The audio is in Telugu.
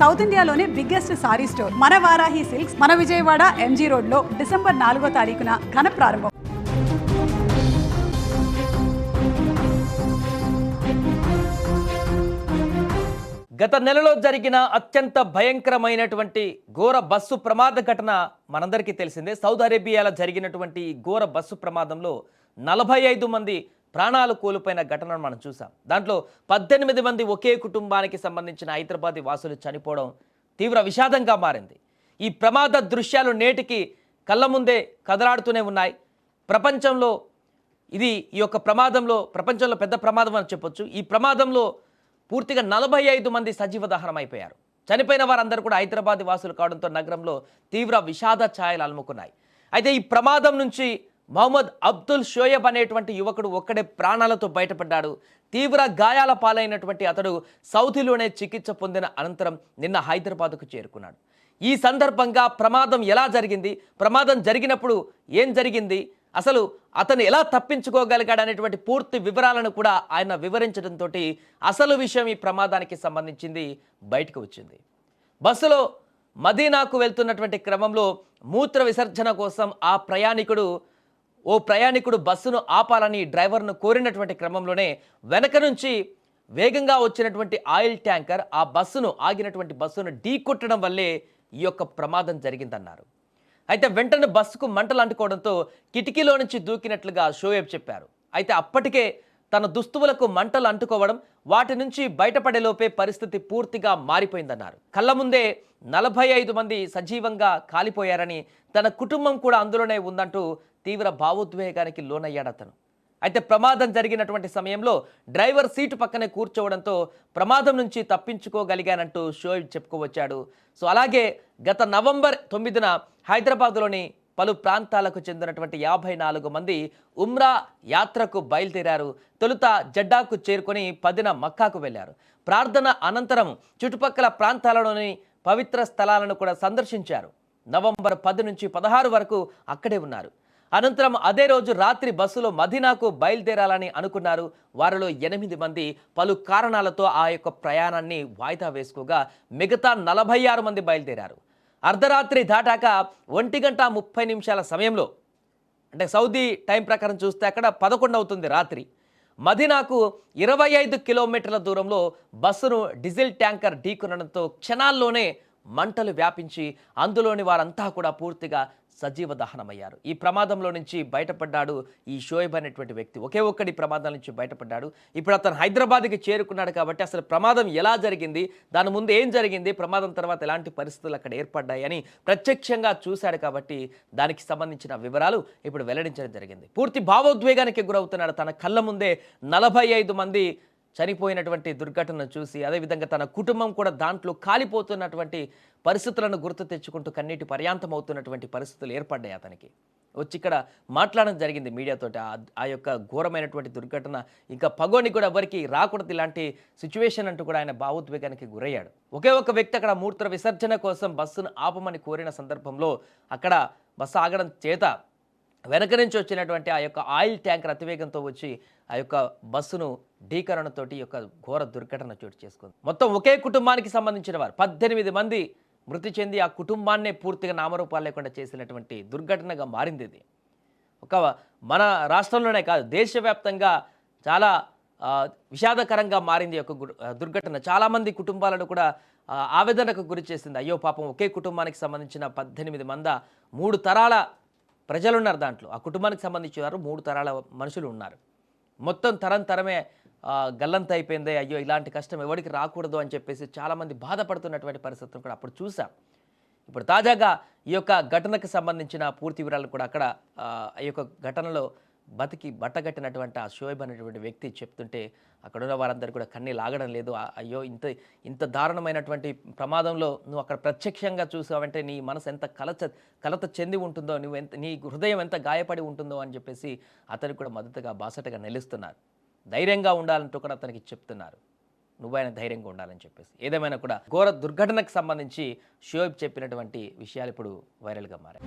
సౌత్ ఇండియాలోనే బిగ్గెస్ట్ సారీ స్టోర్ మన వారాహి సిల్క్స్ మన విజయవాడ ఎంజీ రోడ్ లో డిసెంబర్ 4వ తారీఖున ఘన ప్రారంభం. గత నెలలో జరిగిన అత్యంత భయంకరమైనటువంటి ఘోర బస్సు ప్రమాద ఘటన మనందరికీ తెలిసిందే. సౌదీ అరేబియాలో జరిగినటువంటి ఘోర బస్సు ప్రమాదంలో 45 మంది ప్రాణాలు కోల్పోయిన ఘటనను మనం చూసాం. దాంట్లో 18 మంది ఒకే కుటుంబానికి సంబంధించిన హైదరాబాదీ వాసులు చనిపోవడం తీవ్ర విషాదంగా మారింది. ఈ ప్రమాద దృశ్యాలు నేటికి కళ్ళ ముందే కదలాడుతూనే ఉన్నాయి. ప్రపంచంలో ఈ యొక్క ప్రపంచంలో పెద్ద ప్రమాదం అని చెప్పొచ్చు. ఈ ప్రమాదంలో పూర్తిగా 45 మంది సజీవ దహనం అయిపోయారు. చనిపోయిన వారందరూ కూడా హైదరాబాద్ వాసులు కావడంతో నగరంలో తీవ్ర విషాద ఛాయలు అలుముకున్నాయి. అయితే ఈ ప్రమాదం నుంచి మహమ్మద్ అబ్దుల్ షోయబ్ అనేటువంటి యువకుడు ఒక్కడే ప్రాణాలతో బయటపడ్డాడు. తీవ్ర గాయాల పాలైనటువంటి అతడు సౌదీలోనే చికిత్స పొందిన అనంతరం నిన్న హైదరాబాద్కు చేరుకున్నాడు. ఈ సందర్భంగా ప్రమాదం ఎలా జరిగింది, ప్రమాదం జరిగినప్పుడు ఏం జరిగింది, అసలు అతను ఎలా తప్పించుకోగలిగాడు అనేటువంటి పూర్తి వివరాలను కూడా ఆయన వివరించడంతో అసలు విషయం ఈ ప్రమాదానికి సంబంధించింది బయటకు వచ్చింది. బస్సులో మదీనాకు వెళ్తున్నటువంటి క్రమంలో మూత్ర విసర్జన కోసం ఓ ప్రయాణికుడు బస్సును ఆపాలని డ్రైవర్ను కోరినటువంటి క్రమంలోనే వెనక నుంచి వేగంగా వచ్చినటువంటి ఆయిల్ ట్యాంకర్ ఆగినటువంటి బస్సును ఢీకొట్టడం వల్లే ఈ యొక్క ప్రమాదం జరిగిందన్నారు. అయితే వెంటనే బస్సుకు మంటలు అంటుకోవడంతో కిటికీలో నుంచి దూకినట్లుగా షోయబ్ చెప్పారు. అయితే అప్పటికే తన దుస్తువులకు మంటలు అంటుకోవడం, వాటి నుంచి బయటపడేలోపే పరిస్థితి పూర్తిగా మారిపోయిందన్నారు. కళ్ళ ముందే 45 మంది సజీవంగా కాలిపోయారని, తన కుటుంబం కూడా అందులోనే ఉందంటూ తీవ్ర భావోద్వేగానికి లోనయ్యాడు అతను. అయితే ప్రమాదం జరిగినటువంటి సమయంలో డ్రైవర్ సీటు పక్కనే కూర్చోవడంతో ప్రమాదం నుంచి తప్పించుకోగలిగానంటూ షోయబ్ చెప్పుకోవచ్చాడు. సో అలాగే గత నవంబర్ 9న హైదరాబాద్లోని పలు ప్రాంతాలకు చెందినటువంటి 54 మంది ఉమ్రా యాత్రకు బయలుదేరారు. తొలుత జడ్డాకు చేరుకొని 10న మక్కాకు వెళ్లారు. ప్రార్థన అనంతరం చుట్టుపక్కల ప్రాంతాలలోని పవిత్ర స్థలాలను కూడా సందర్శించారు. నవంబర్ 10 నుంచి 16 వరకు అక్కడే ఉన్నారు. అనంతరం అదే రోజు రాత్రి బస్సులో మదీనాకు బయలుదేరాలని అనుకున్నారు. వారిలో 8 మంది పలు కారణాలతో ఆ యొక్క ప్రయాణాన్ని వాయిదా వేసుకోగా మిగతా 46 మంది బయలుదేరారు. అర్ధరాత్రి దాటాక 1:30 సమయంలో, అంటే సౌదీ టైం ప్రకారం చూస్తే అక్కడ 11 అవుతుంది రాత్రి, మదీనాకు 25 కిలోమీటర్ల దూరంలో బస్సును డీజిల్ ట్యాంకర్ ఢీకొనడంతో క్షణాల్లోనే మంటలు వ్యాపించి అందులోని వారంతా కూడా పూర్తిగా సజీవ దహనమయ్యారు. ఈ ప్రమాదంలో నుంచి బయటపడ్డాడు ఈ షోయబ్ అనేటువంటి వ్యక్తి. ఒక్కడి ప్రమాదం నుంచి బయటపడ్డాడు. ఇప్పుడు అతను హైదరాబాద్కి చేరుకున్నాడు. కాబట్టి అసలు ప్రమాదం ఎలా జరిగింది, దాని ముందు ఏం జరిగింది, ప్రమాదం తర్వాత ఎలాంటి పరిస్థితులు అక్కడ ఏర్పడ్డాయి అని ప్రత్యక్షంగా చూశాడు. కాబట్టి దానికి సంబంధించిన వివరాలు ఇప్పుడు వెల్లడించడం జరిగింది. పూర్తి భావోద్వేగానికి గురవుతున్నాడు. తన కళ్ళ ముందే 45 మంది చనిపోయినటువంటి దుర్ఘటనను చూసి, అదేవిధంగా తన కుటుంబం కూడా దాంట్లో కాలిపోతున్నటువంటి పరిస్థితులను గుర్తు తెచ్చుకుంటూ కన్నీటి పర్యాంతం అవుతున్నటువంటి పరిస్థితులు ఏర్పడ్డాయి. అతనికి వచ్చి ఇక్కడ మాట్లాడడం జరిగింది మీడియాతో. ఆ యొక్క ఘోరమైనటువంటి దుర్ఘటన ఇంకా పగోని కూడా ఎవరికి రాకూడదు ఇలాంటి సిచ్యువేషన్ అంటూ కూడా ఆయన భావోద్వేగానికి గురయ్యాడు. ఒక వ్యక్తి అక్కడ మూత్ర విసర్జన కోసం బస్సును ఆపమని కోరిన సందర్భంలో అక్కడ బస్సు ఆగడం చేత వెనక నుంచి వచ్చినటువంటి ఆ యొక్క ఆయిల్ ట్యాంకర్ అతివేగంతో వచ్చి ఆ యొక్క బస్సును ఢీకరణతోటి యొక్క ఘోర దుర్ఘటన చోటు చేసుకుంది. మొత్తం ఒకే కుటుంబానికి సంబంధించిన వారు 18 మంది మృతి చెంది ఆ కుటుంబాన్నే పూర్తిగా నామరూపాలు లేకుండా చేసినటువంటి దుర్ఘటనగా మారింది. ఇది మన రాష్ట్రంలోనే కాదు, దేశవ్యాప్తంగా చాలా విషాదకరంగా మారింది యొక్క దుర్ఘటన. చాలామంది కుటుంబాలను కూడా ఆవేదనకు గురి చేసింది. అయ్యో పాపం, ఒకే కుటుంబానికి సంబంధించిన 18 మంది 3 తరాల ప్రజలు ఉన్నారు దాంట్లో. ఆ కుటుంబానికి సంబంధించిన వారు 3 తరాల మనుషులు ఉన్నారు. మొత్తం తరమే గల్లంత అయిపోయింది. అయ్యో ఇలాంటి కష్టం ఎవరికి రాకూడదు అని చెప్పేసి చాలామంది బాధపడుతున్నటువంటి పరిస్థితులు కూడా అప్పుడు చూసాం. ఇప్పుడు తాజాగా ఈ యొక్క ఘటనకు సంబంధించిన పూర్తి వివరాలు కూడా అక్కడ ఈ యొక్క ఘటనలో బతికి బట్టగట్టినటువంటి ఆ షోయబ్ అనేటువంటి వ్యక్తి చెప్తుంటే అక్కడున్న వారందరూ కూడా కన్నీళ్ళు ఆగడం లేదు. అయ్యో ఇంత దారుణమైనటువంటి ప్రమాదంలో నువ్వు అక్కడ ప్రత్యక్షంగా చూసావంటే నీ మనసు ఎంత కలత చెంది ఉంటుందో, నీ హృదయం ఎంత గాయపడి ఉంటుందో అని చెప్పేసి అతనికి కూడా మద్దతుగా బాసటగా నిలుస్తున్నారు. ధైర్యంగా ఉండాలంటూ కూడా అతనికి చెప్తున్నారు. నువ్వైనా ధైర్యంగా ఉండాలని చెప్పేసి. ఏదేమైనా కూడా ఘోర దుర్ఘటనకు సంబంధించి షోయబ్ చెప్పినటువంటి విషయాలు ఇప్పుడు వైరల్గా మారాయి.